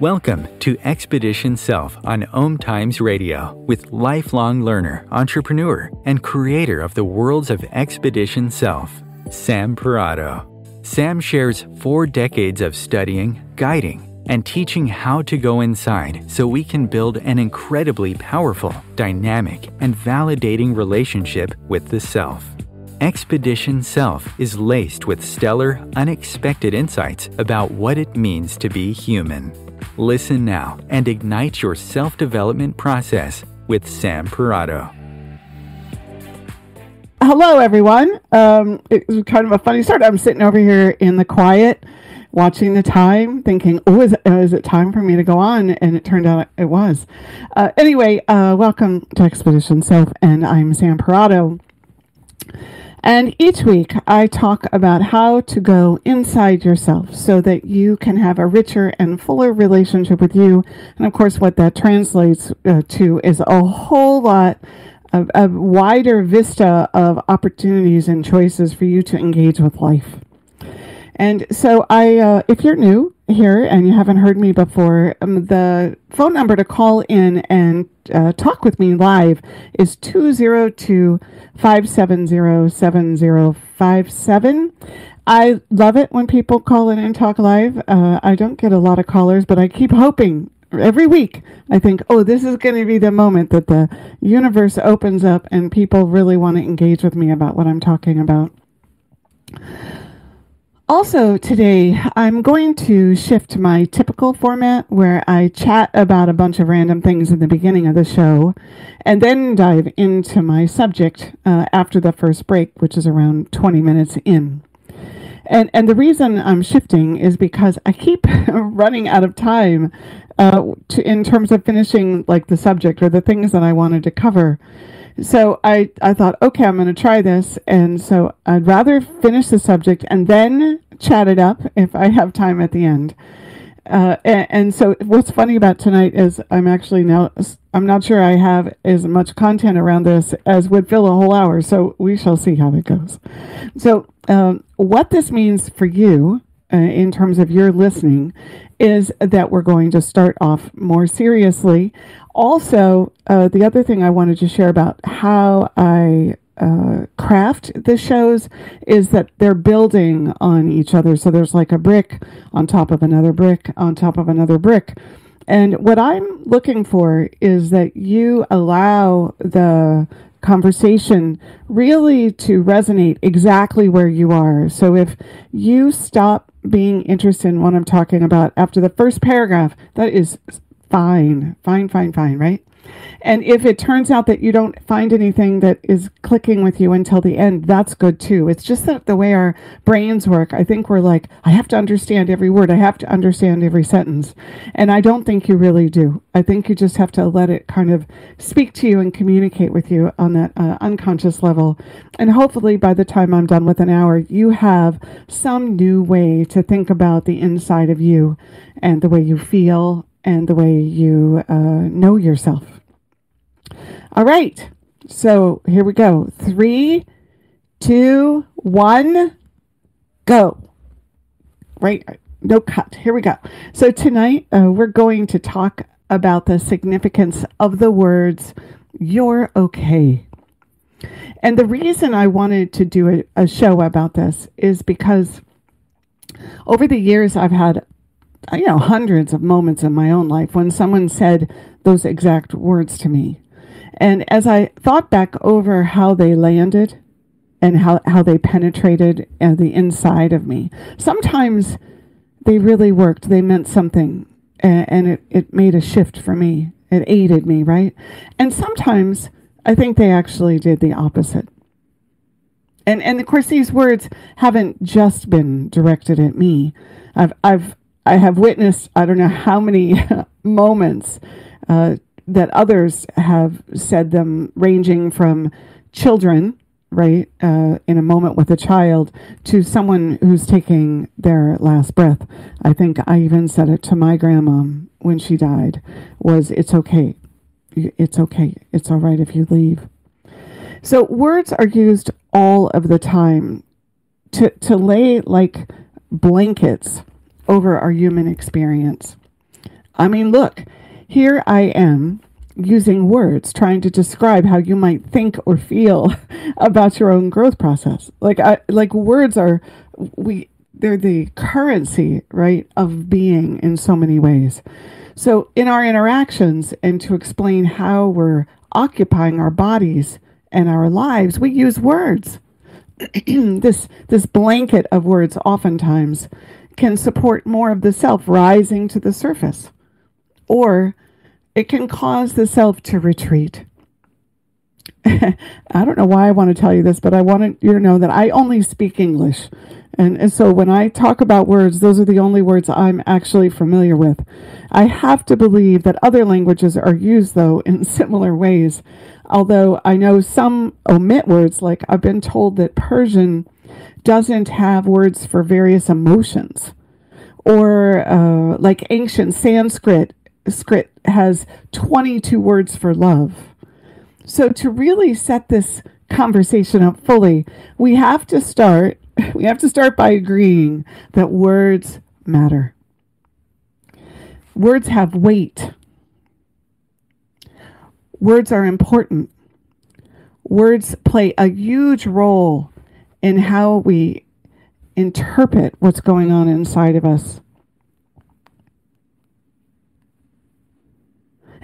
Welcome to Expedition Self on OMTimes Radio with lifelong learner, entrepreneur, and creator of the worlds of Expedition Self, Sam Parrotto. Sam shares 4 decades of studying, guiding, and teaching how to go inside so we can build an incredibly powerful, dynamic, and validating relationship with the self. Expedition Self is laced with stellar, unexpected insights about what it means to be human. Listen now and ignite your self-development process with Sam Parrotto. Hello, everyone. It was kind of a funny start. I'm sitting over here in the quiet, watching the time, thinking, is it time for me to go on? And it turned out it was. Anyway, welcome to Expedition Self, and I'm Sam Parrotto. And each week I talk about how to go inside yourself so that you can have a richer and fuller relationship with you. And of course, what that translates to is a whole lot of a wider vista of opportunities and choices for you to engage with life. And so if you're new here and you haven't heard me before, the phone number to call in and talk with me live is 202-570-7057. I love it when people call in and talk live. I don't get a lot of callers, but I keep hoping every week. I think, this is going to be the moment that the universe opens up and people really want to engage with me about what I'm talking about. Also today, I'm going to shift my typical format where I chat about a bunch of random things in the beginning of the show and then dive into my subject after the first break, which is around 20 minutes in. And the reason I'm shifting is because I keep running out of time in terms of finishing like the subject or the things that I wanted to cover. So I thought, okay, I'm going to try this. And so I'd rather finish the subject and then chat it up if I have time at the end. And so what's funny about tonight is I'm not sure I have as much content around this as would fill a whole hour. So we shall see how it goes. So what this means for you in terms of your listening is that we're going to start off more seriously. Also, the other thing I wanted to share about how I craft the shows is that they're building on each other. So there's like a brick on top of another brick on top of another brick. And what I'm looking for is that you allow the conversation really to resonate exactly where you are. So if you stop being interested in what I'm talking about after the first paragraph, that is fine, right? And if it turns out that you don't find anything that is clicking with you until the end, that's good too. It's just that the way our brains work, I think we're like, I have to understand every word. I have to understand every sentence. And I don't think you really do. I think you just have to let it kind of speak to you and communicate with you on that unconscious level. And hopefully by the time I'm done with an hour, you have some new way to think about the inside of you and the way you feel and the way you know yourself. All right, so here we go. 3, 2, 1, go. Right, no cut. Here we go. So tonight we're going to talk about the significance of the words, "you're okay." And the reason I wanted to do a show about this is because over the years I've had hundreds of moments in my own life when someone said those exact words to me. And as I thought back over how they landed and how they penetrated the inside of me, sometimes they really worked. They meant something, and it made a shift for me. It aided me, right? And sometimes I think they actually did the opposite. And of course, these words haven't just been directed at me. I have witnessed, I don't know how many moments that others have said them, ranging from children, right, in a moment with a child, to someone who's taking their last breath. I think I even said it to my grandma when she died, it's okay. It's okay. It's all right if you leave. So words are used all of the time to lay like blankets over our human experience. I mean, look, here I am using words trying to describe how you might think or feel about your own growth process. Like words are they're the currency, right, of being in so many ways. So in our interactions and to explain how we're occupying our bodies and our lives, we use words. This blanket of words oftentimes can support more of the self rising to the surface, or it can cause the self to retreat. I don't know why I want to tell you this, but I want you to know that I only speak English. And so when I talk about words, those are the only words I'm actually familiar with. I have to believe that other languages are used, though, in similar ways. Although I know some omit words, like I've been told that Persian doesn't have words for various emotions. Or like ancient Sanskrit has 22 words for love. So to really set this conversation up fully, we have to start by agreeing that words matter. Words have weight. Words are important. Words play a huge role in how we interpret what's going on inside of us.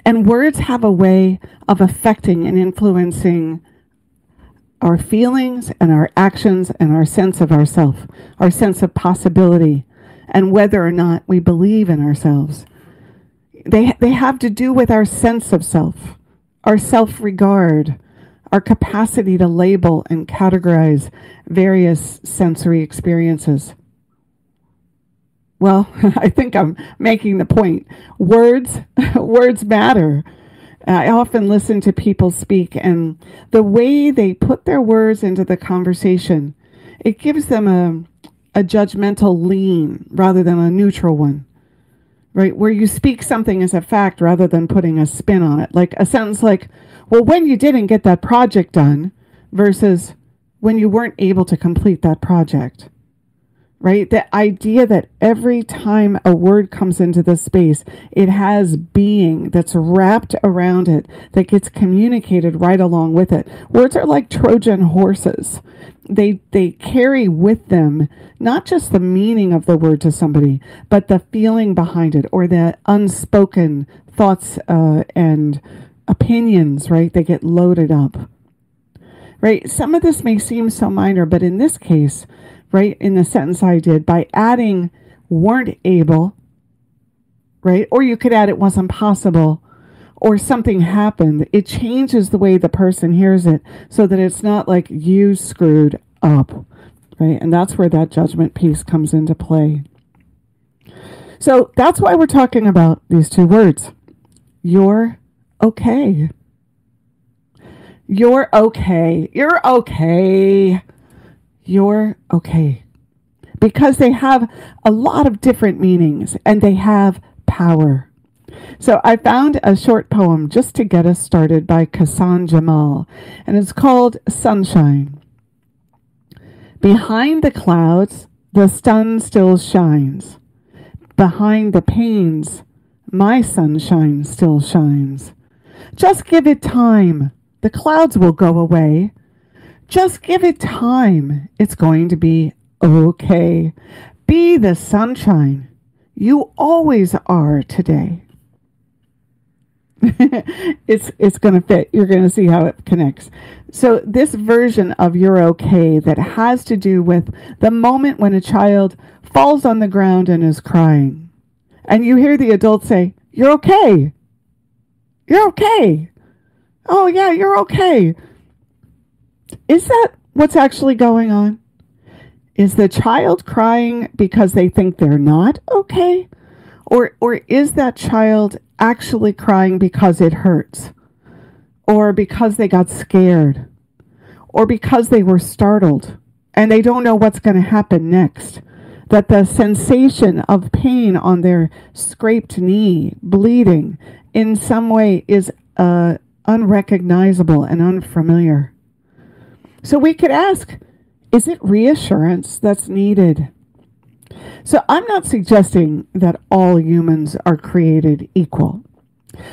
And words have a way of affecting and influencing our feelings and our actions and our sense of ourself, our sense of possibility, and whether or not we believe in ourselves. They have to do with our sense of self, our self-regard, our capacity to label and categorize various sensory experiences. Well, I think I'm making the point. Words matter. I often listen to people speak, and the way they put their words into the conversation, it gives them a judgmental lean rather than a neutral one, right? Where you speak something as a fact rather than putting a spin on it. Like a sentence like, well, when you didn't get that project done versus when you weren't able to complete that project. Right? The idea that every time a word comes into the space, it has being that's wrapped around it, that gets communicated right along with it. Words are like Trojan horses. They carry with them not just the meaning of the word to somebody, but the feeling behind it, or the unspoken thoughts and opinions, right? They get loaded up. Right? Some of this may seem so minor, but in this case, right, in the sentence I did, by adding weren't able, right, or you could add it wasn't possible, or something happened, it changes the way the person hears it so that it's not like you screwed up, right? And that's where that judgment piece comes into play. So that's why we're talking about these two words. You're okay. You're okay. You're okay. You're okay. Because they have a lot of different meanings and they have power. So I found a short poem just to get us started by Kassan Jamal, and it's called Sunshine. Behind the clouds, the sun still shines. Behind the pains, my sunshine still shines. Just give it time. The clouds will go away. Just give it time. It's going to be okay. Be the sunshine you always are today. It's going to fit. You're going to see how it connects. So this version of you're okay that has to do with the moment when a child falls on the ground and is crying. And you hear the adult say, you're okay. You're okay. Oh yeah, you're okay. Is that what's actually going on? Is the child crying because they think they're not okay? Or is that child actually crying because it hurts? Or because they got scared? Or because they were startled and they don't know what's going to happen next? That the sensation of pain on their scraped knee, bleeding, in some way is unrecognizable and unfamiliar. So we could ask, is it reassurance that's needed? So I'm not suggesting that all humans are created equal,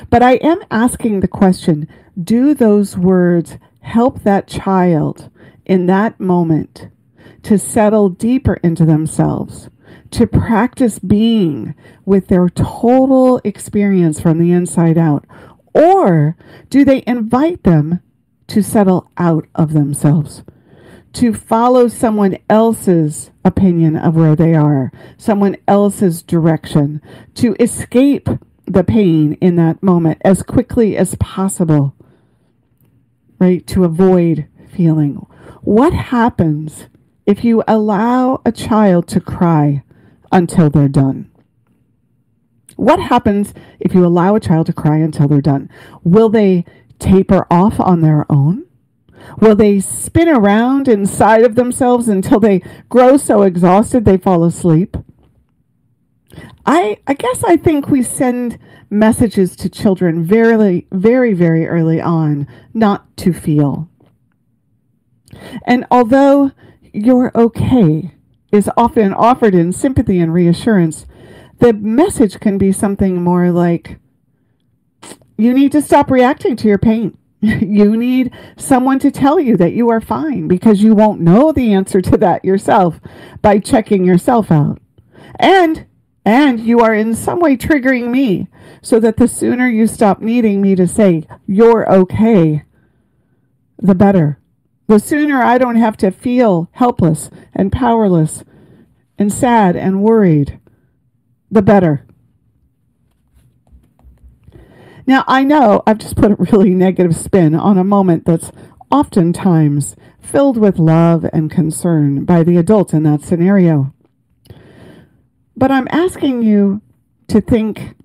but I am asking the question, do those words help that child in that moment to settle deeper into themselves, to practice being with their total experience from the inside out? Or do they invite them to settle out of themselves, to follow someone else's opinion of where they are, someone else's direction, to escape the pain in that moment as quickly as possible, right? To avoid feeling. What happens if you allow a child to cry until they're done? What happens if you allow a child to cry until they're done? Will they taper off on their own? Will they spin around inside of themselves until they grow so exhausted they fall asleep? I guess I think we send messages to children very, very, very early on not to feel. And although you're okay is often offered in sympathy and reassurance, the message can be something more like, you need to stop reacting to your pain. You need someone to tell you that you are fine, because you won't know the answer to that yourself by checking yourself out. And you are in some way triggering me, so that the sooner you stop needing me to say, you're okay, the better. The sooner I don't have to feel helpless and powerless and sad and worried, the better. Now, I know I've just put a really negative spin on a moment that's oftentimes filled with love and concern by the adult in that scenario. But I'm asking you to think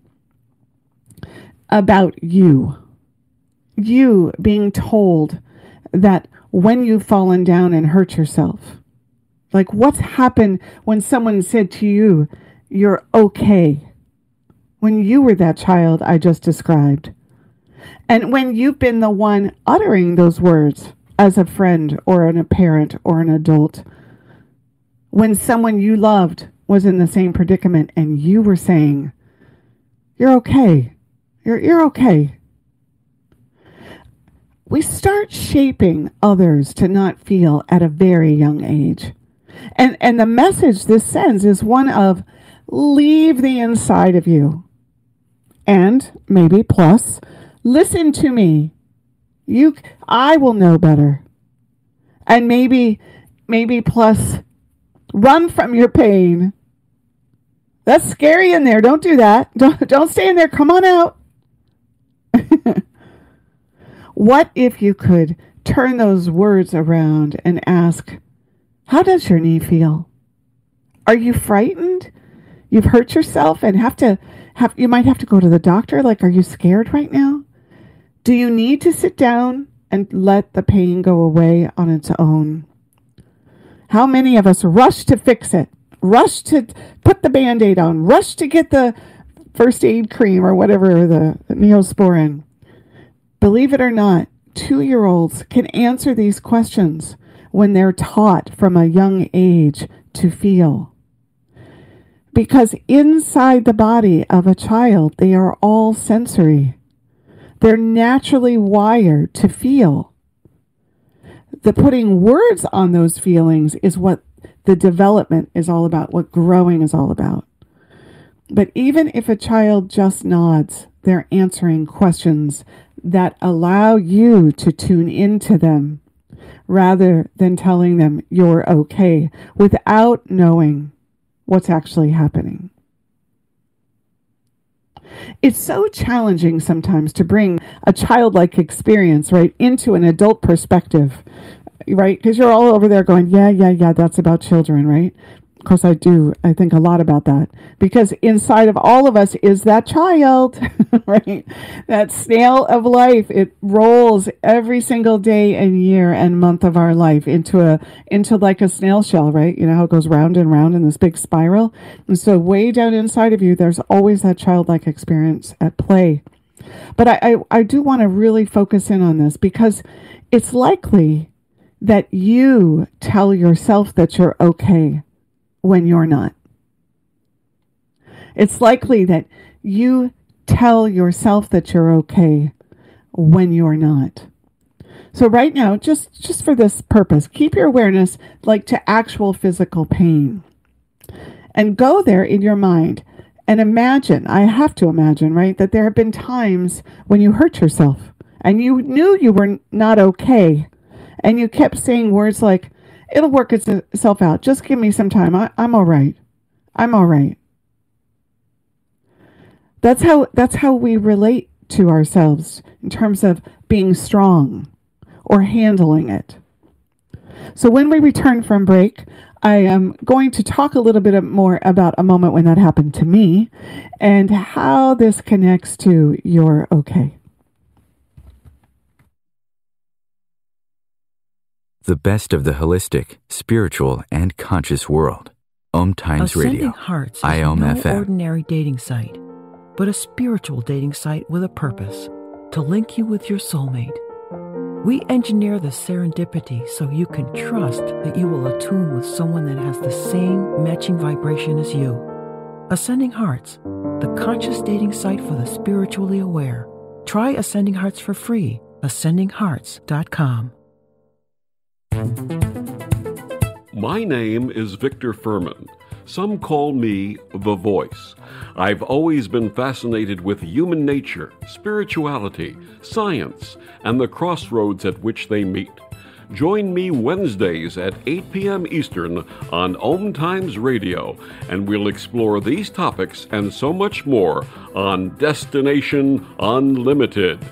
about you being told that when you've fallen down and hurt yourself, like what's happened when someone said to you, you're okay, when you were that child I just described, and when you've been the one uttering those words as a friend or a parent or an adult, when someone you loved was in the same predicament and you were saying, you're okay, you're okay. We start shaping others to not feel at a very young age. And the message this sends is one of, leave the inside of you. And maybe plus, listen to me. I will know better. And maybe plus, run from your pain. That's scary in there. Don't do that. Don't stay in there. Come on out. What if you could turn those words around and ask, how does your knee feel? Are you frightened? You've hurt yourself and you might have to go to the doctor. Like, are you scared right now? Do you need to sit down and let the pain go away on its own? How many of us rush to fix it? Rush to put the Band-Aid on? Rush to get the first aid cream or whatever, the Neosporin? Believe it or not, 2-year-olds can answer these questions when they're taught from a young age to feel. Because inside the body of a child, they are all sensory. They're naturally wired to feel. The putting words on those feelings is what the development is all about, what growing is all about. But even if a child just nods, they're answering questions that allow you to tune into them rather than telling them you're okay without knowing what's actually happening. It's so challenging sometimes to bring a childlike experience, right, into an adult perspective, right? Because you're all over there going, yeah, that's about children, right? Of course, I think a lot about that, because inside of all of us is that child, right? That snail of life. It rolls every single day and year and month of our life into like a snail shell, right? You know how it goes round and round in this big spiral? And so way down inside of you, there's always that childlike experience at play. But I do want to really focus in on this, because it's likely that you tell yourself that you're okay when you're not. It's likely that you tell yourself that you're okay when you're not. So right now, just for this purpose, keep your awareness like to actual physical pain. And go there in your mind and imagine, I have to imagine, right, that there have been times when you hurt yourself and you knew you were not okay. And you kept saying words like, it'll work itself out. Just give me some time. I'm all right. I'm all right. That's how we relate to ourselves in terms of being strong or handling it. So when we return from break, I am going to talk a little bit more about a moment when that happened to me and how this connects to your okay. The best of the holistic, spiritual, and conscious world. OMTimes Radio. Ascending Hearts is IOM no FM. ordinary dating site, but a spiritual dating site with a purpose, to link you with your soulmate. We engineer the serendipity so you can trust that you will attune with someone that has the same matching vibration as you. Ascending Hearts, the conscious dating site for the spiritually aware. Try Ascending Hearts for free. ascendinghearts.com. My name is Victor Furman. Some call me The Voice. I've always been fascinated with human nature, spirituality, science, and the crossroads at which they meet. Join me Wednesdays at 8 p.m. Eastern on OMTimes Radio, and we'll explore these topics and so much more on Destination Unlimited.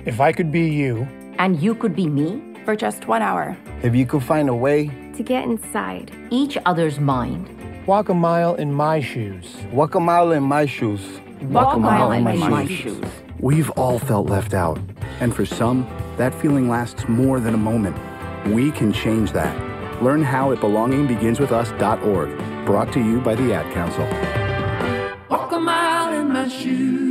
If I could be you, and you could be me, for just 1 hour. If you could find a way to get inside each other's mind. Walk a mile in my shoes. Walk a mile in my shoes. Walk a mile in my shoes. We've all felt left out. And for some, that feeling lasts more than a moment. We can change that. Learn how at belongingbeginswithus.org. Brought to you by the Ad Council. Walk a mile in my shoes.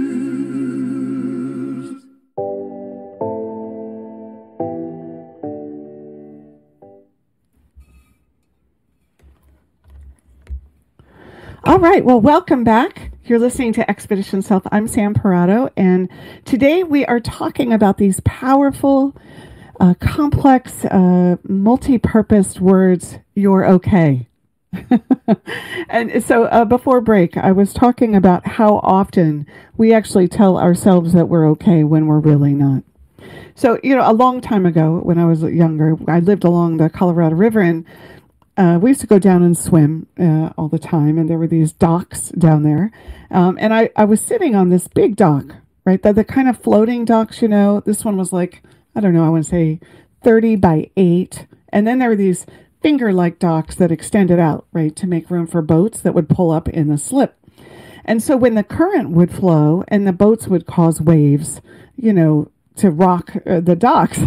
All right. Well, welcome back. You're listening to Expedition Self. I'm Sam Parrotto, and today we are talking about these powerful, complex, multi-purposed words, you're okay. And so before break, I was talking about how often we actually tell ourselves that we're okay when we're really not. So, a long time ago when I was younger, I lived along the Colorado River, and we used to go down and swim all the time, and there were these docks down there. And I was sitting on this big dock, right? The kind of floating docks, This one was like, I don't know, I want to say 30 by 8. And then there were these finger-like docks that extended out, right, to make room for boats that would pull up in the slip. And so when the current would flow and the boats would cause waves, to rock the docks,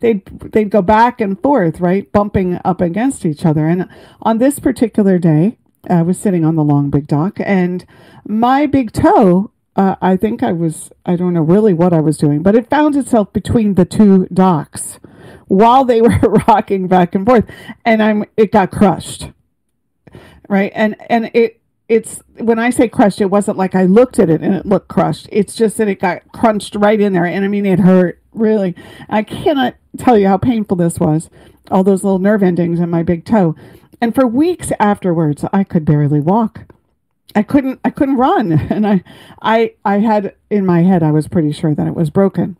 they'd go back and forth, right, bumping up against each other. And on this particular day, I was sitting on the long big dock, and my big toe, I don't know really what I was doing, but it found itself between the two docks while they were rocking back and forth, and it got crushed, right? And it's when I say crushed, it wasn't like I looked at it and it looked crushed. It's just that it got crunched right in there. And it hurt, really. I cannot tell you how painful this was. All those little nerve endings in my big toe. And for weeks afterwards, I could barely walk. I couldn't run. And I had in my head, I was pretty sure that it was broken.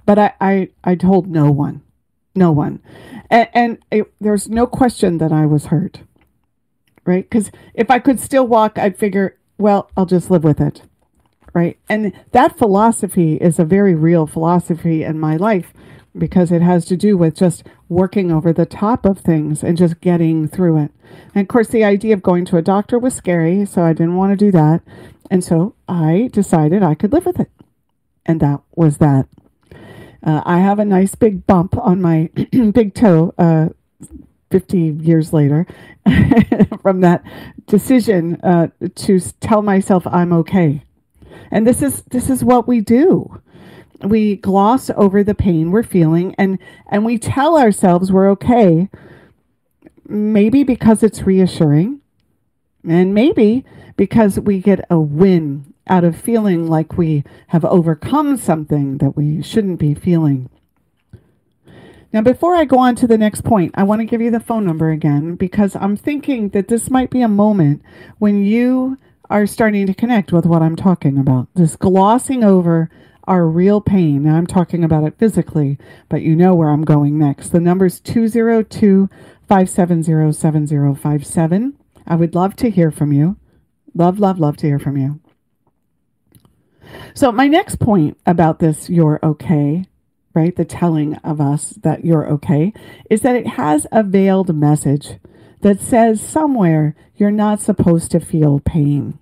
But I told no one. And there's no question that I was hurt. Right? Because if I could still walk, I'd figure, well, I'll just live with it. Right? And that philosophy is a very real philosophy in my life, because it has to do with just working over the top of things and just getting through it. And of course, the idea of going to a doctor was scary, so I didn't want to do that. And so I decided I could live with it. And that was that. I have a nice big bump on my big toe, 50 years later, from that decision to tell myself I'm okay. And this is what we do. We gloss over the pain we're feeling, and we tell ourselves we're okay, maybe because it's reassuring, and maybe because we get a win out of feeling like we have overcome something that we shouldn't be feeling. Now, before I go on to the next point, I want to give you the phone number again, because I'm thinking that this might be a moment when you are starting to connect with what I'm talking about. This glossing over our real pain. Now, I'm talking about it physically, but you know where I'm going next. The number is 202-570-7057. I would love to hear from you. Love, love, love to hear from you. So my next point about this, you're okay, right? The telling of us that you're okay, is that it has a veiled message that says somewhere you're not supposed to feel pain.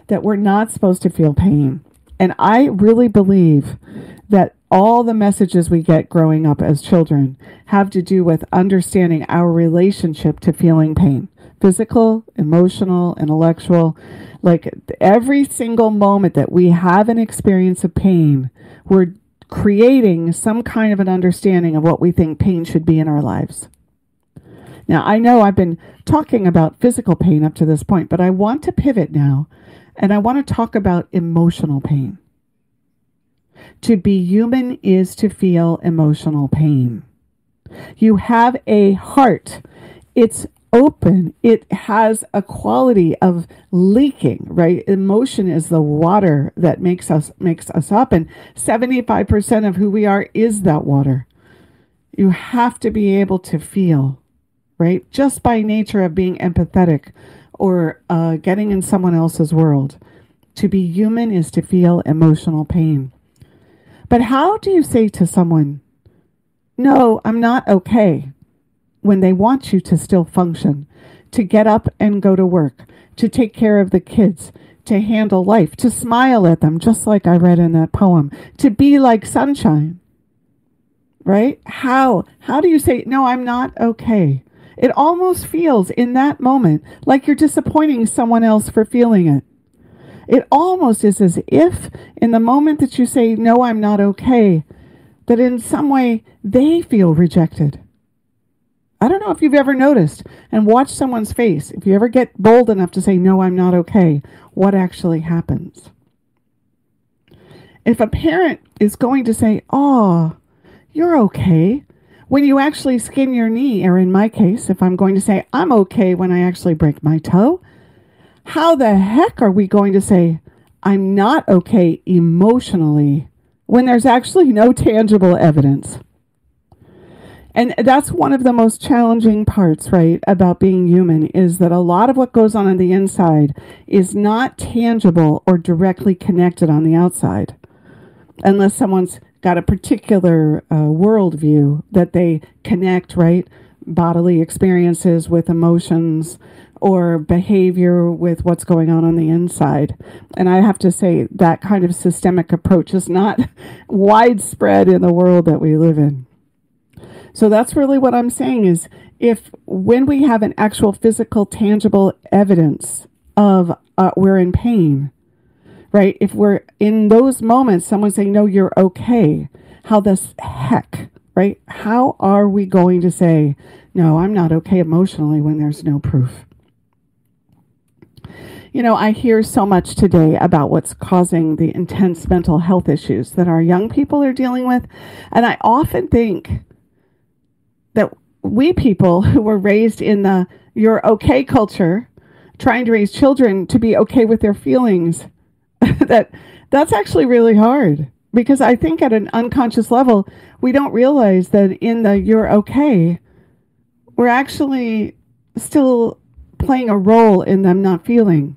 That we're not supposed to feel pain. And I really believe that all the messages we get growing up as children have to do with understanding our relationship to feeling pain. Physical, emotional, intellectual. Like every single moment that we have an experience of pain, we're creating some kind of an understanding of what we think pain should be in our lives. Now, I know I've been talking about physical pain up to this point, but I want to pivot now, and I want to talk about emotional pain. To be human is to feel emotional pain. You have a heart. It's open. It has a quality of leaking, right? Emotion is the water that makes us up, and 75% of who we are is that water. You have to be able to feel, right? Just by nature of being empathetic or getting in someone else's world. To be human is to feel emotional pain. But how do you say to someone, no, I'm not okay, when they want you to still function, to get up and go to work, to take care of the kids, to handle life, to smile at them, just like I read in that poem, to be like sunshine, right? How do you say, no, I'm not okay? It almost feels in that moment like you're disappointing someone else for feeling it. It almost is as if in the moment that you say, no, I'm not okay, that in some way they feel rejected. I don't know if you've ever noticed and watched someone's face. If you ever get bold enough to say, no, I'm not okay, what actually happens? If a parent is going to say, oh, you're okay, when you actually skin your knee, or in my case, if I'm going to say, I'm okay when I actually break my toe, how the heck are we going to say, I'm not okay emotionally, when there's actually no tangible evidence? And that's one of the most challenging parts, right, about being human, is that a lot of what goes on the inside is not tangible or directly connected on the outside, unless someone's got a particular worldview that they connect, right, bodily experiences with emotions or behavior with what's going on the inside. And I have to say that kind of systemic approach is not widespread in the world that we live in. So that's really what I'm saying is, if when we have an actual physical, tangible evidence of we're in pain, right? If we're in those moments, someone saying, no, you're okay. How the heck, right? How are we going to say, no, I'm not okay emotionally when there's no proof? You know, I hear so much today about what's causing the intense mental health issues that our young people are dealing with. And I often think that we people who were raised in the you're okay culture, trying to raise children to be okay with their feelings, that's actually really hard. Because I think at an unconscious level, we don't realize that in the you're okay, we're actually still playing a role in them not feeling.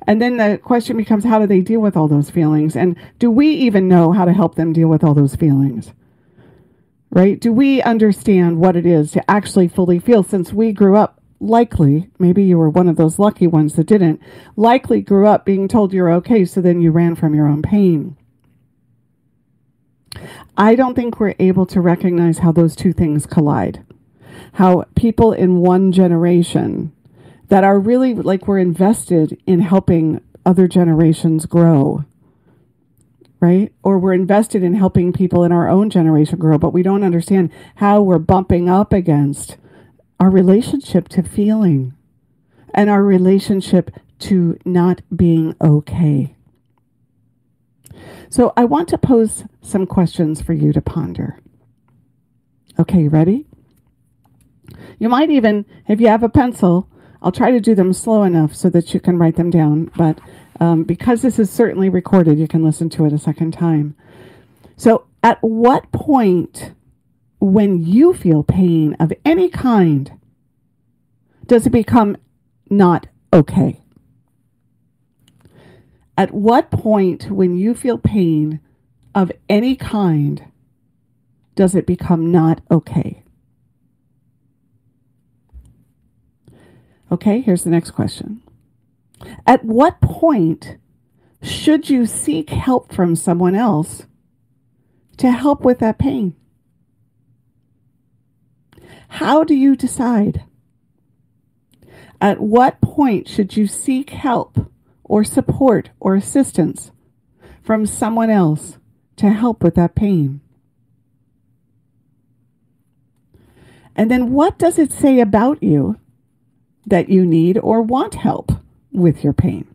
And then the question becomes, how do they deal with all those feelings? And do we even know how to help them deal with all those feelings? Right? Do we understand what it is to actually fully feel, since we grew up, likely, maybe you were one of those lucky ones that didn't, likely grew up being told you're okay, so then you ran from your own pain. I don't think we're able to recognize how those two things collide. How people in one generation that are really like we're invested in helping other generations grow, right? Or we're invested in helping people in our own generation grow, but we don't understand how we're bumping up against our relationship to feeling and our relationship to not being okay. So I want to pose some questions for you to ponder. Okay, you ready? You might even, if you have a pencil, I'll try to do them slow enough so that you can write them down. But because this is certainly recorded, you can listen to it a second time. So at what point when you feel pain of any kind does it become not okay? At what point when you feel pain of any kind does it become not okay? Okay, here's the next question. At what point should you seek help from someone else to help with that pain? How do you decide? At what point should you seek help or support or assistance from someone else to help with that pain? And then what does it say about you that you need or want help with your pain?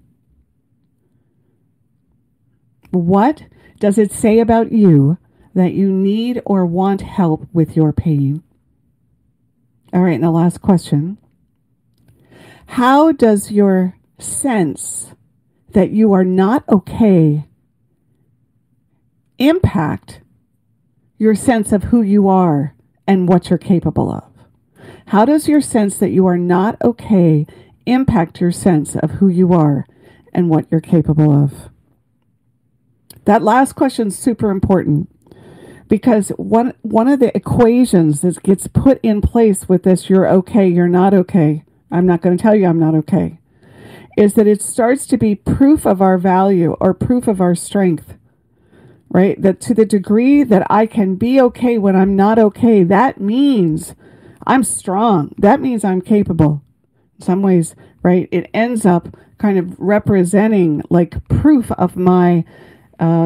What does it say about you that you need or want help with your pain? All right, and the last question. How does your sense that you are not okay impact your sense of who you are and what you're capable of? How does your sense that you are not okay impact your sense of who you are and what you're capable of? That last question is super important because one of the equations that gets put in place with this, you're okay, you're not okay, I'm not going to tell you I'm not okay, is that it starts to be proof of our value or proof of our strength, right? That to the degree that I can be okay when I'm not okay, that means I'm strong. That means I'm capable. In some ways, right, it ends up kind of representing like proof of my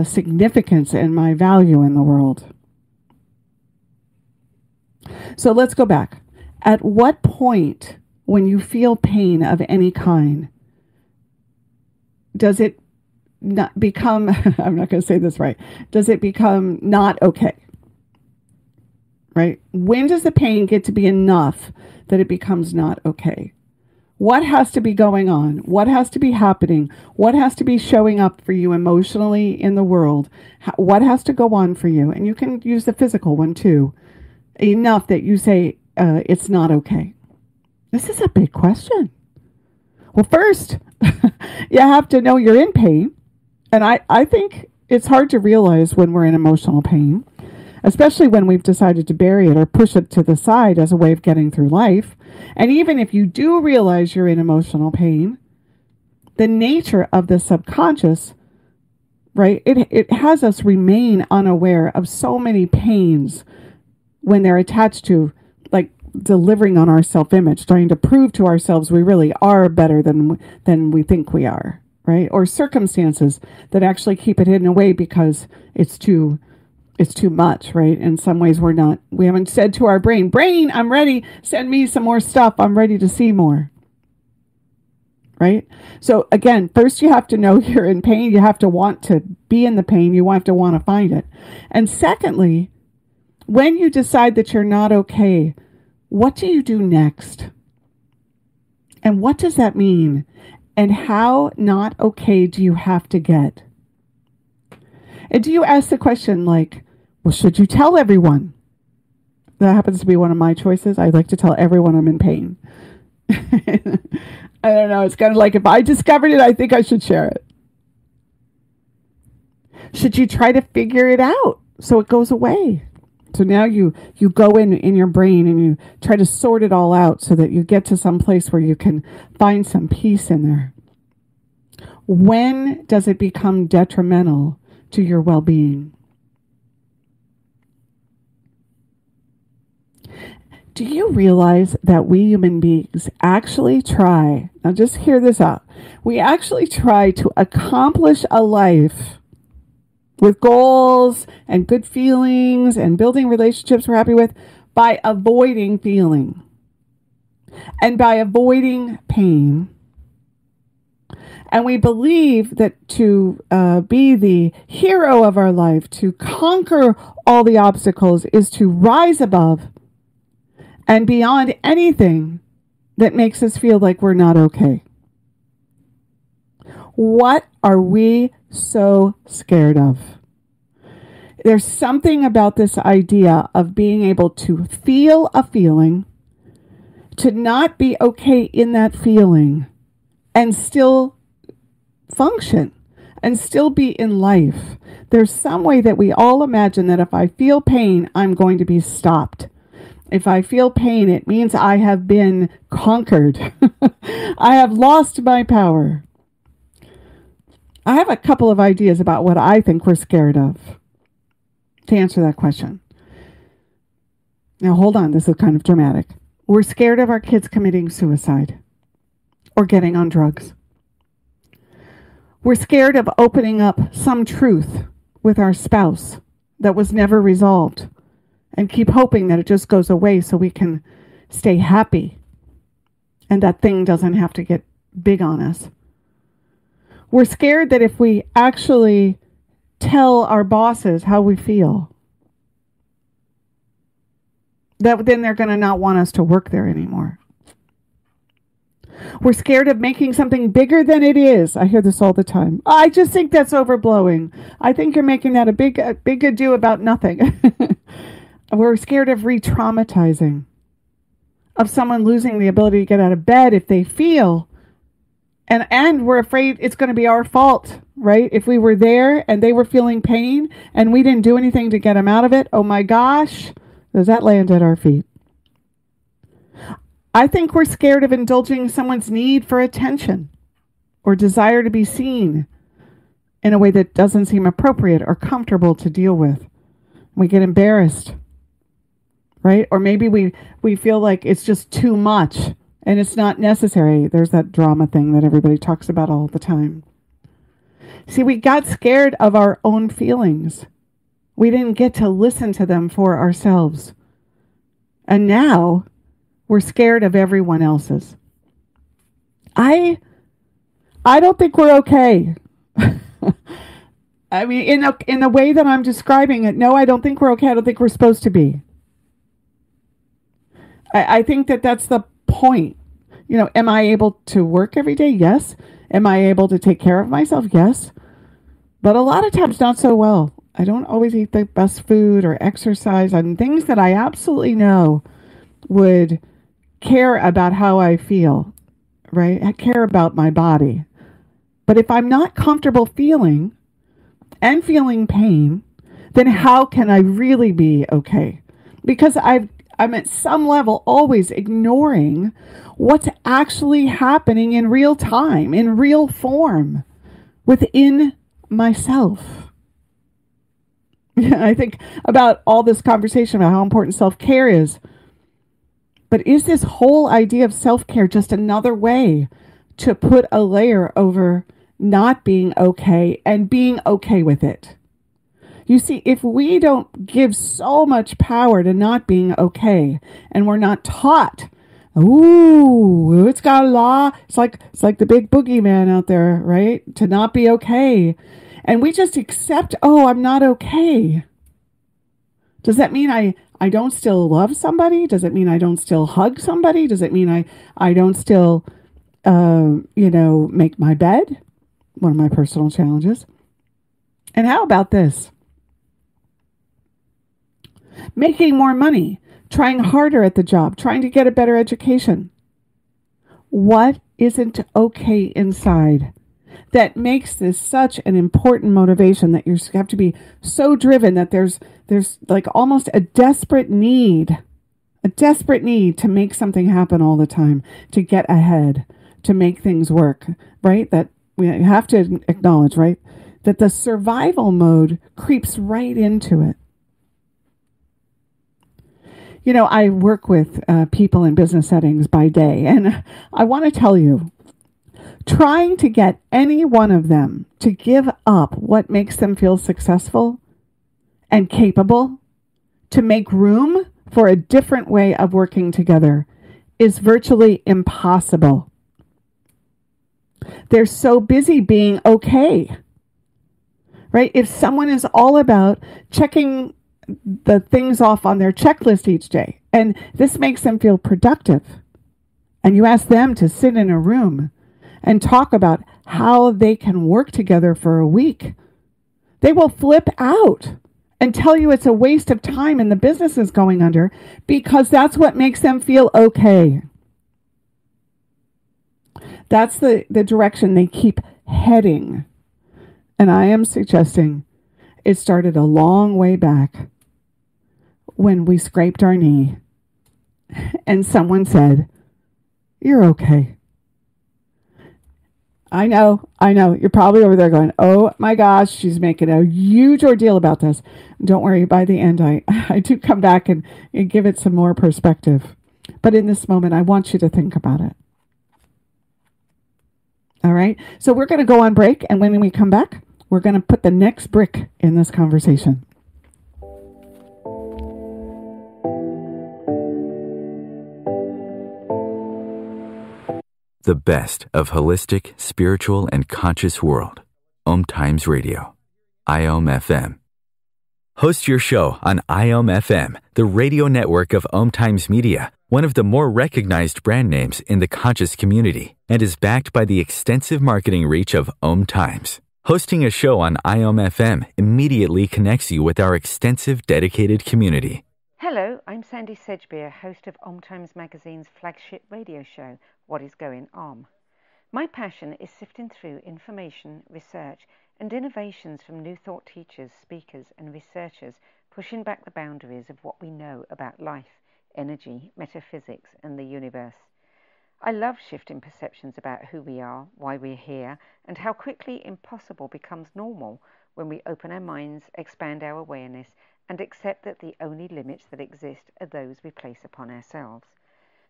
significance and my value in the world. So let's go back. At what point when you feel pain of any kind, does it not become, I'm not going to say this right, does it become not okay? Right? When does the pain get to be enough that it becomes not okay? What has to be going on? What has to be happening? What has to be showing up for you emotionally in the world? What has to go on for you? And you can use the physical one too. Enough that you say, it's not okay. This is a big question. Well, first, you have to know you're in pain. And I think it's hard to realize when we're in emotional pain, especially when we've decided to bury it or push it to the side as a way of getting through life. And even if you do realize you're in emotional pain, the nature of the subconscious, right, it has us remain unaware of so many pains when they're attached to, like, delivering on our self-image, trying to prove to ourselves we really are better than we think we are, right? Or circumstances that actually keep it hidden away because it's too much, right? In some ways we haven't said to our brain, I'm ready, send me some more stuff, I'm ready to see more, right? So again, first you have to know you're in pain, you have to want to be in the pain, you have to want to find it. And secondly, when you decide that you're not okay, what do you do next? And what does that mean? And how not okay do you have to get? And do you ask the question like, well, should you tell everyone? That happens to be one of my choices. I like to tell everyone I'm in pain. I don't know. It's kind of like if I discovered it, I think I should share it. Should you try to figure it out so it goes away? So now you go in your brain and you try to sort it all out so that you get to some place where you can find some peace in there. When does it become detrimental to your well-being? Do you realize that we human beings actually try, now just hear this out, we actually try to accomplish a life with goals and good feelings and building relationships we're happy with by avoiding feeling and by avoiding pain. And we believe that to be the hero of our life, to conquer all the obstacles, is to rise above and beyond anything that makes us feel like we're not okay. What are we so scared of? There's something about this idea of being able to feel a feeling, to not be okay in that feeling, and still function, and still be in life. There's some way that we all imagine that if I feel pain, I'm going to be stopped. If I feel pain, it means I have been conquered. I have lost my power. I have a couple of ideas about what I think we're scared of to answer that question. Now, hold on. This is kind of dramatic. We're scared of our kids committing suicide or getting on drugs. We're scared of opening up some truth with our spouse that was never resolved and keep hoping that it just goes away so we can stay happy and that thing doesn't have to get big on us. We're scared that if we actually tell our bosses how we feel, that then they're going to not want us to work there anymore. We're scared of making something bigger than it is. I hear this all the time. I just think that's overblowing. I think you're making that a big ado about nothing. We're scared of re-traumatizing, of someone losing the ability to get out of bed if they feel. And we're afraid it's going to be our fault, right? If we were there and they were feeling pain and we didn't do anything to get them out of it, oh my gosh, does that land at our feet? I think we're scared of indulging someone's need for attention or desire to be seen in a way that doesn't seem appropriate or comfortable to deal with. We get embarrassed, right? Or maybe we feel like it's just too much and it's not necessary. There's that drama thing that everybody talks about all the time. See, we got scared of our own feelings. We didn't get to listen to them for ourselves. And now we're scared of everyone else's. I don't think we're okay. I mean, in the way that I'm describing it, no, I don't think we're okay. I don't think we're supposed to be. I think that's the point. You know, am I able to work every day? Yes. Am I able to take care of myself? Yes. But a lot of times not so well. I don't always eat the best food or exercise and things that I absolutely know would care about how I feel, right? I care about my body. But if I'm not comfortable feeling and feeling pain, then how can I really be okay? Because I'm at some level always ignoring what's actually happening in real time, in real form, within myself. I think about all this conversation about how important self-care is. But is this whole idea of self-care just another way to put a layer over not being okay and being okay with it? You see, if we don't give so much power to not being okay, and we're not taught, ooh, it's got a law. It's like the big boogeyman out there, right? To not be okay. And we just accept, oh, I'm not okay. Does that mean I don't still love somebody? Does it mean I don't still hug somebody? Does it mean I don't still, make my bed? One of my personal challenges. And how about this? Making more money, trying harder at the job, trying to get a better education. What isn't okay inside that makes this such an important motivation that you have to be so driven that there's like almost a desperate need to make something happen all the time, to get ahead, to make things work, right? That we have to acknowledge, right? That the survival mode creeps right into it. You know, I work with people in business settings by day, and I want to tell you, trying to get any one of them to give up what makes them feel successful and capable to make room for a different way of working together is virtually impossible. They're so busy being okay, right? If someone is all about checking the things off on their checklist each day, and this makes them feel productive, and you ask them to sit in a room and talk about how they can work together for a week, they will flip out and tell you it's a waste of time and the business is going under because that's what makes them feel okay. That's the direction they keep heading. And I am suggesting it started a long way back when we scraped our knee and someone said, "You're okay." I know. You're probably over there going, "Oh my gosh, she's making a huge ordeal about this." Don't worry, by the end, I do come back and give it some more perspective. But in this moment, I want you to think about it. All right? So we're going to go on break, and when we come back, we're going to put the next brick in this conversation. The best of holistic, spiritual, and conscious world. OMTimes Radio. IOM FM. Host your show on IOM FM, the radio network of OMTimes Media, one of the more recognized brand names in the conscious community, and is backed by the extensive marketing reach of OMTimes. Hosting a show on IOM FM immediately connects you with our extensive, dedicated community. Hello, I'm Sandy Sedgbeer, host of OMTimes Magazine's flagship radio show, What is Going On. My passion is sifting through information, research, and innovations from new thought teachers, speakers, and researchers pushing back the boundaries of what we know about life, energy, metaphysics, and the universe. I love shifting perceptions about who we are, why we're here, and how quickly impossible becomes normal when we open our minds, expand our awareness, and accept that the only limits that exist are those we place upon ourselves.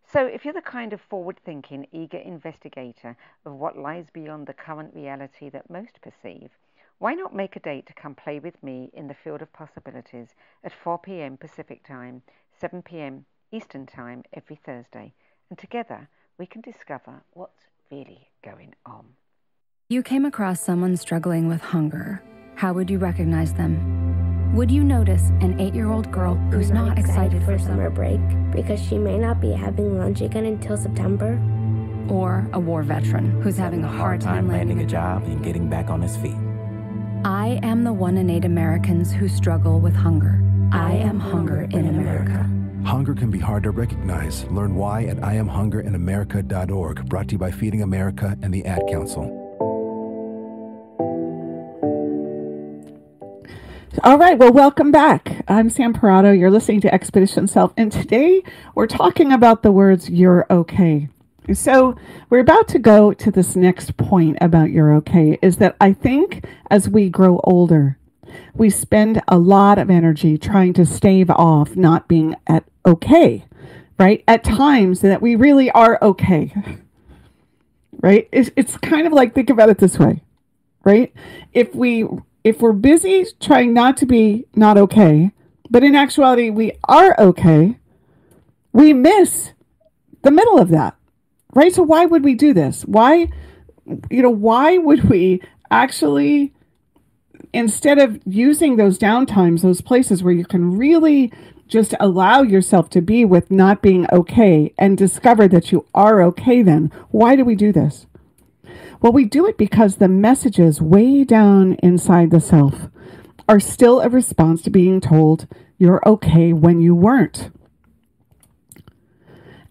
So if you're the kind of forward-thinking, eager investigator of what lies beyond the current reality that most perceive, why not make a date to come play with me in the field of possibilities at 4 p.m. Pacific Time, 7 p.m. Eastern Time every Thursday, and together we can discover what's really going on. You came across someone struggling with hunger. How would you recognize them? Would you notice an 8-year-old girl who's not excited for summer break because she may not be having lunch again until September? Or a war veteran who's having a hard time landing a job and getting back on his feet? I am the 1 in 8 Americans who struggle with hunger. I am hunger in America. Hunger can be hard to recognize. Learn why at IamHungerInAmerica.org, brought to you by Feeding America and the Ad Council. All right, well, welcome back. I'm Sam Parrotto. You're listening to Expedition Self, and today we're talking about the words "you're okay." So we're about to go to this next point about "you're okay," is that I think as we grow older, we spend a lot of energy trying to stave off not being at okay, right? At times that we really are okay, right? It's kind of like, think about it this way, right? If we're busy trying not to be not okay, but in actuality we are okay, we miss the middle of that, right? So why would we do this? Why would we actually, instead of using those downtimes, those places where you can really just allow yourself to be with not being okay and discover that you are okay then, why do we do this? Well, we do it because the messages way down inside the self are still a response to being told you're okay when you weren't.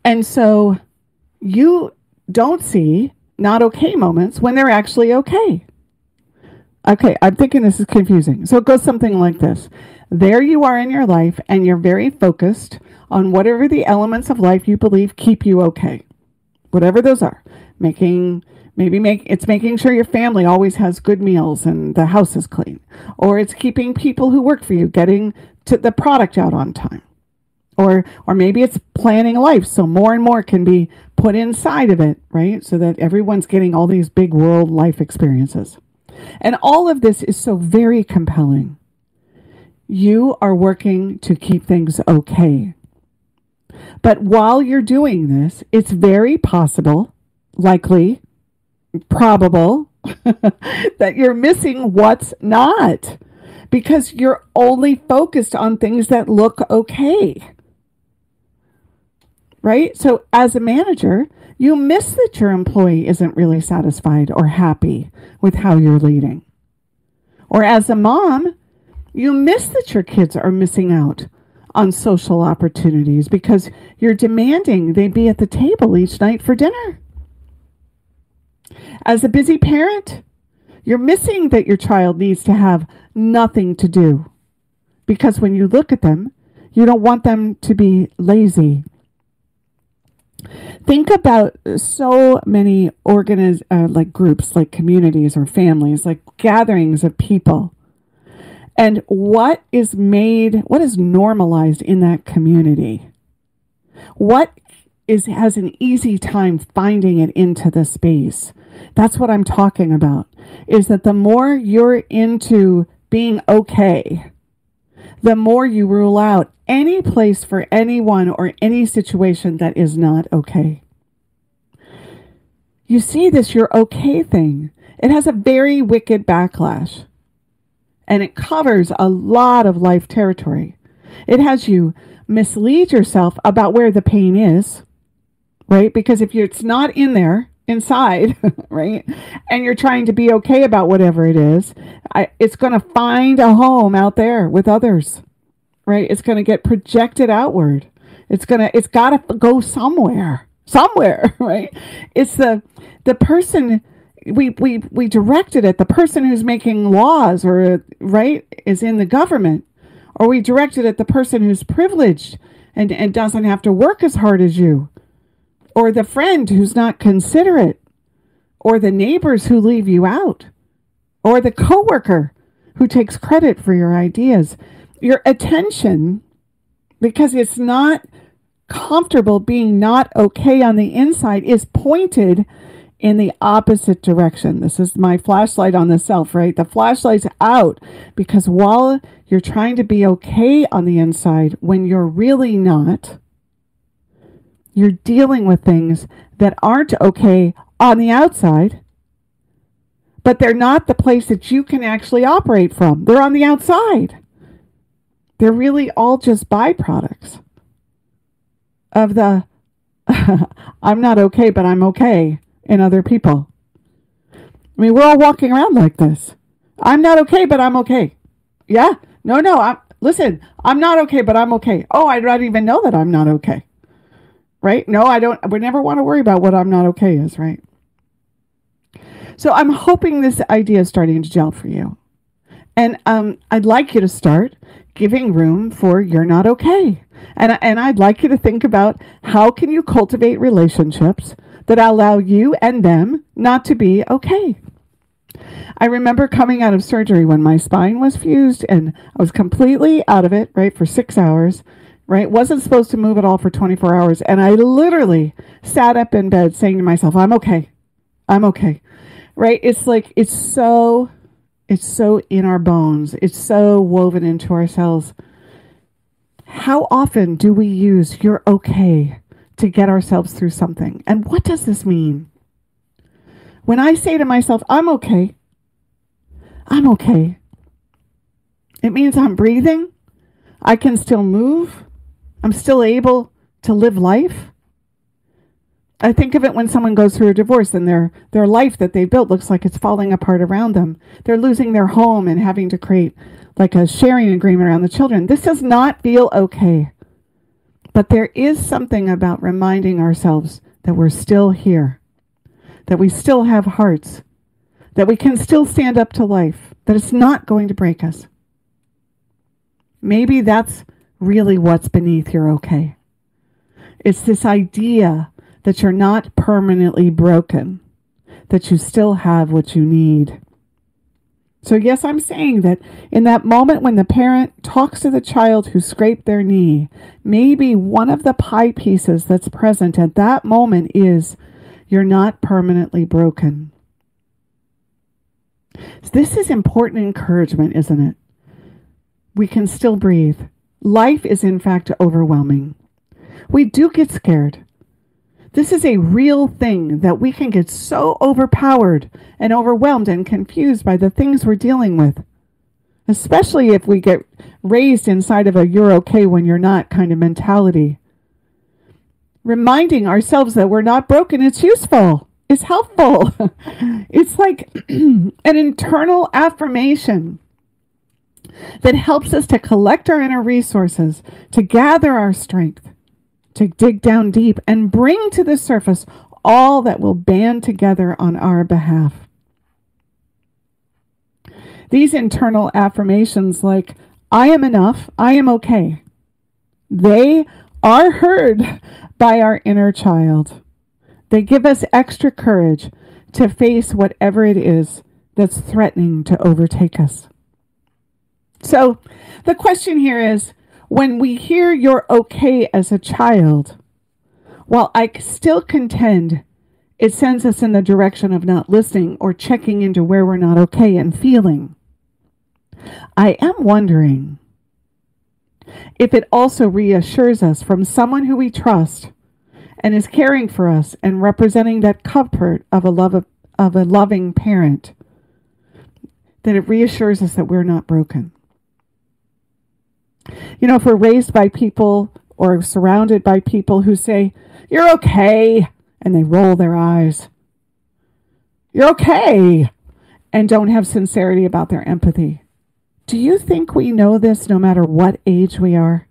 And so you don't see not okay moments when they're actually okay. Okay, I'm thinking this is confusing. So it goes something like this. There you are in your life and you're very focused on whatever the elements of life you believe keep you okay. Whatever those are. It's making sure your family always has good meals and the house is clean. Or it's keeping people who work for you getting to the product out on time. Or maybe it's planning life, so more and more can be put inside of it, right? So that everyone's getting all these big world life experiences. And all of this is so very compelling. You are working to keep things okay. But while you're doing this, it's very possible, likely, probable, that you're missing what's not. Because you're only focused on things that look okay. Right? So as a manager, you miss that your employee isn't really satisfied or happy with how you're leading. Or as a mom, you miss that your kids are missing out on social opportunities because you're demanding they be at the table each night for dinner. As a busy parent, you're missing that your child needs to have nothing to do because when you look at them, you don't want them to be lazy. Think about so many like groups, like communities or families, like gatherings of people. And what is normalized in that community? What has an easy time finding it into the space? That's what I'm talking about, is that the more you're into being okay, the more you rule out any place for anyone or any situation that is not okay. You see this "you're okay" thing. It has a very wicked backlash. And it covers a lot of life territory. It has you mislead yourself about where the pain is, right? Because if it's not in there, inside, right? And you're trying to be okay about whatever it is, it's going to find a home out there with others, right? It's going to get projected outward. It's got to go somewhere, right? It's the person we direct it at the person who's making laws, or right, is in the government, or we direct it at the person who's privileged and doesn't have to work as hard as you, or the friend who's not considerate, or the neighbors who leave you out, or the coworker who takes credit for your ideas. Your attention, because it's not comfortable being not okay on the inside, is pointed in the opposite direction. This is my flashlight on the self, right? The flashlight's out because while you're trying to be okay on the inside, when you're really not, you're dealing with things that aren't okay on the outside, but they're not the place that you can actually operate from. They're on the outside. They're really all just byproducts of the I'm not okay, but I'm okay in other people. I mean, we're all walking around like this. I'm not okay, but I'm okay. Yeah. No. Listen, I'm not okay, but I'm okay. Oh, I don't even know that I'm not okay. Right? No, I don't. We never want to worry about what I'm not okay is, right? So I'm hoping this idea is starting to gel for you. And I'd like you to start giving room for "you're not okay." And I'd like you to think about how can you cultivate relationships that allow you and them not to be okay. I remember coming out of surgery when my spine was fused and I was completely out of it, right, for 6 hours, right? Wasn't supposed to move at all for 24 hours. And I literally sat up in bed saying to myself, I'm okay, right? It's like, it's so in our bones. It's so woven into our cells. How often do we use "you're okay" to get ourselves through something? And what does this mean? When I say to myself, I'm okay, it means I'm breathing, I can still move, I'm still able to live life. I think of it when someone goes through a divorce and their life that they built looks like it's falling apart around them. They're losing their home and having to create like a sharing agreement around the children. This does not feel okay. But there is something about reminding ourselves that we're still here, that we still have hearts, that we can still stand up to life, that it's not going to break us. Maybe that's really what's beneath "you're okay." It's this idea that you're not permanently broken, that you still have what you need. So yes, I'm saying that in that moment when the parent talks to the child who scraped their knee, maybe one of the pie pieces that's present at that moment is, you're not permanently broken. So this is important encouragement, isn't it? We can still breathe. Life is in fact overwhelming. We do get scared. This is a real thing that we can get so overpowered and overwhelmed and confused by the things we're dealing with, especially if we get raised inside of a you're okay when you're not kind of mentality. Reminding ourselves that we're not broken, it's useful, it's helpful. It's like an internal affirmation that helps us to collect our inner resources, to gather our strength, to dig down deep and bring to the surface all that will band together on our behalf. These internal affirmations like, I am enough, I am okay, they are heard by our inner child. They give us extra courage to face whatever it is that's threatening to overtake us. So the question here is, when we hear you're okay as a child, while I still contend it sends us in the direction of not listening or checking into where we're not okay and feeling, I am wondering if it also reassures us from someone who we trust and is caring for us and representing that comfort of a loving parent, that it reassures us that we're not broken. You know, if we're raised by people or surrounded by people who say, you're okay, and they roll their eyes, you're okay, and don't have sincerity about their empathy, do you think we know this no matter what age we are?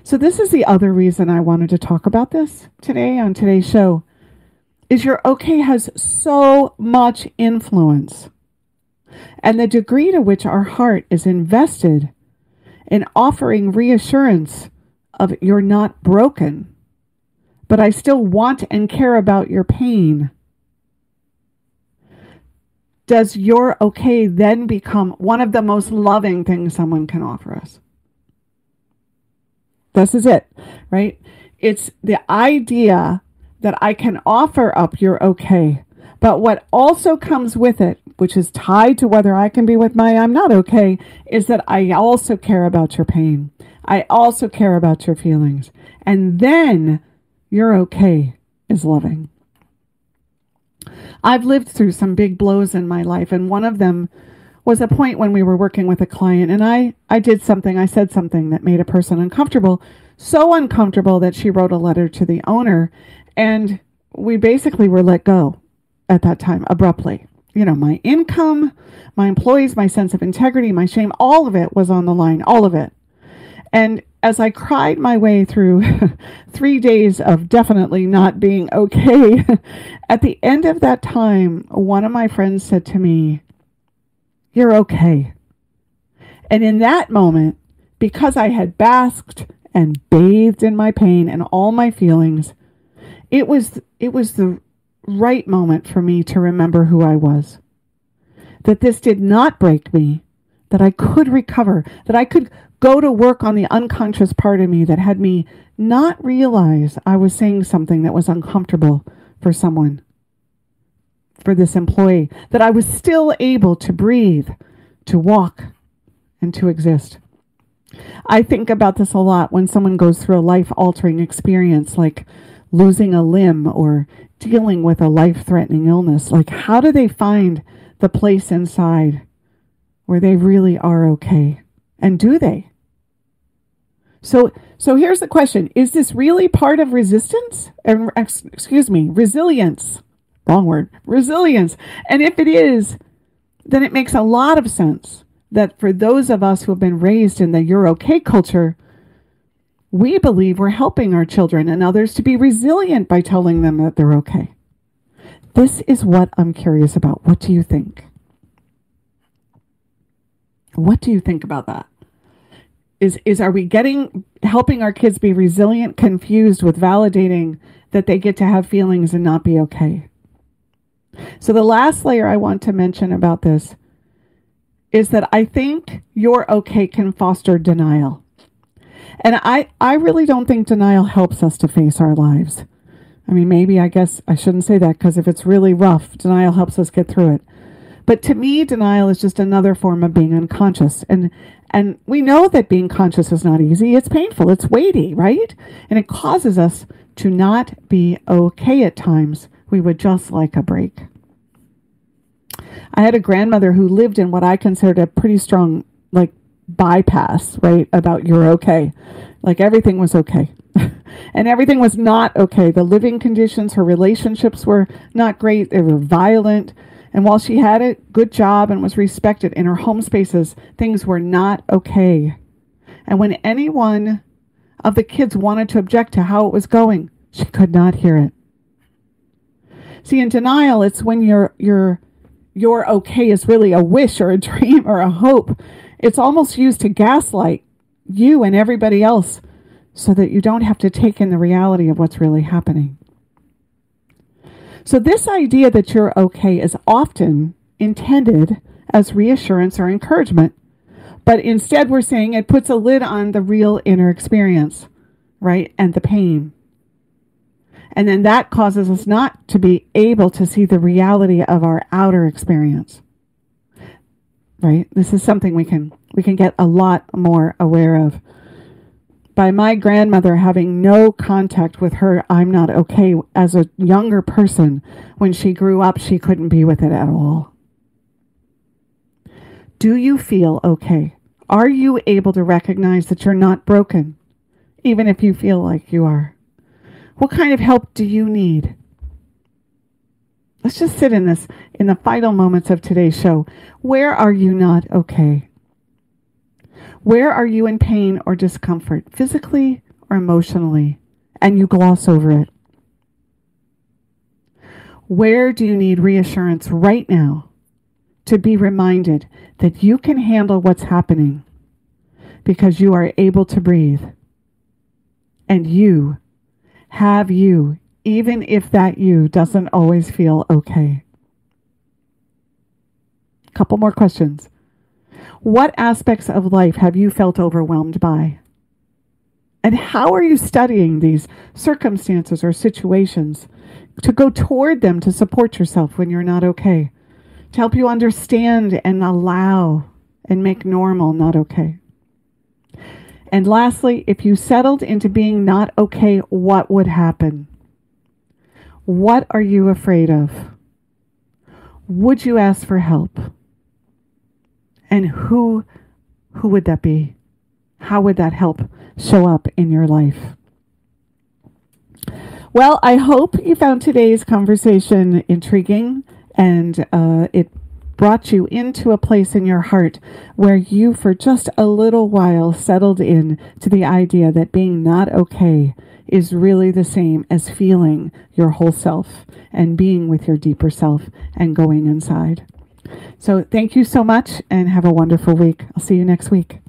So this is the other reason I wanted to talk about this today on today's show, is your okay has so much influence. And the degree to which our heart is invested in offering reassurance of you're not broken, but I still want and care about your pain. Does your okay then become one of the most loving things someone can offer us? This is it, right? It's the idea that I can offer up your okay, but what also comes with it, which is tied to whether I can be with my I'm not okay, is that I also care about your pain. I also care about your feelings. And then your okay is loving. I've lived through some big blows in my life, and one of them was a point when we were working with a client, and I said something that made a person uncomfortable, so uncomfortable that she wrote a letter to the owner, and we basically were let go at that time, abruptly. You know, my income, my employees, my sense of integrity, my shame, all of it was on the line, all of it. And as I cried my way through 3 days of definitely not being okay, at the end of that time, one of my friends said to me, you're okay. And in that moment, because I had basked and bathed in my pain and all my feelings, it was the right moment for me to remember who I was. That this did not break me, that I could recover, that I could go to work on the unconscious part of me that had me not realize I was saying something that was uncomfortable for someone, for this employee, that I was still able to breathe, to walk, and to exist. I think about this a lot when someone goes through a life-altering experience like losing a limb or dealing with a life-threatening illness. Like, how do they find the place inside where they really are okay? And do they? So here's the question. Is this really part of resilience? Wrong word. Resilience. And if it is, then it makes a lot of sense that for those of us who have been raised in the you're okay culture, we believe we're helping our children and others to be resilient by telling them that they're okay. This is what I'm curious about. What do you think? What do you think about that? Are we helping our kids be resilient, confused with validating that they get to have feelings and not be okay? So the last layer I want to mention about this is that I think you're okay can foster denial. And I really don't think denial helps us to face our lives. I mean, maybe I guess I shouldn't say that, because if it's really rough, denial helps us get through it. But to me, denial is just another form of being unconscious. And we know that being conscious is not easy. It's painful. It's weighty, right? And it causes us to not be okay at times. We would just like a break. I had a grandmother who lived in what I considered a pretty strong, bypass, right? About you're okay. Like everything was okay. And everything was not okay. The living conditions, her relationships were not great. They were violent. And while she had a good job and was respected in her home spaces, things were not okay. And when any one of the kids wanted to object to how it was going, she could not hear it. See, in denial, it's when your okay is really a wish or a dream or a hope. It's almost used to gaslight you and everybody else so that you don't have to take in the reality of what's really happening. So this idea that you're okay is often intended as reassurance or encouragement, but instead we're saying it puts a lid on the real inner experience, right? And the pain. And then that causes us not to be able to see the reality of our outer experience, right? This is something we can get a lot more aware of. By my grandmother having no contact with her I'm not okay as a younger person, when she grew up, she couldn't be with it at all. Do you feel okay? Are you able to recognize that you're not broken, even if you feel like you are? What kind of help do you need? Let's just sit in this in the final moments of today's show. Where are you not okay? Where are you in pain or discomfort, physically or emotionally, and you gloss over it? Where do you need reassurance right now to be reminded that you can handle what's happening because you are able to breathe? And you have you, even if that you doesn't always feel okay. Couple more questions. What aspects of life have you felt overwhelmed by? And how are you studying these circumstances or situations to go toward them to support yourself when you're not okay? To help you understand and allow and make normal not okay. And lastly, if you settled into being not okay, what would happen? What are you afraid of? Would you ask for help? And who would that be? How would that help show up in your life? Well, I hope you found today's conversation intriguing and it brought you into a place in your heart where you, for just a little while, settled in to the idea that being not okay is really the same as feeling your whole self and being with your deeper self and going inside. So thank you so much and have a wonderful week. I'll see you next week.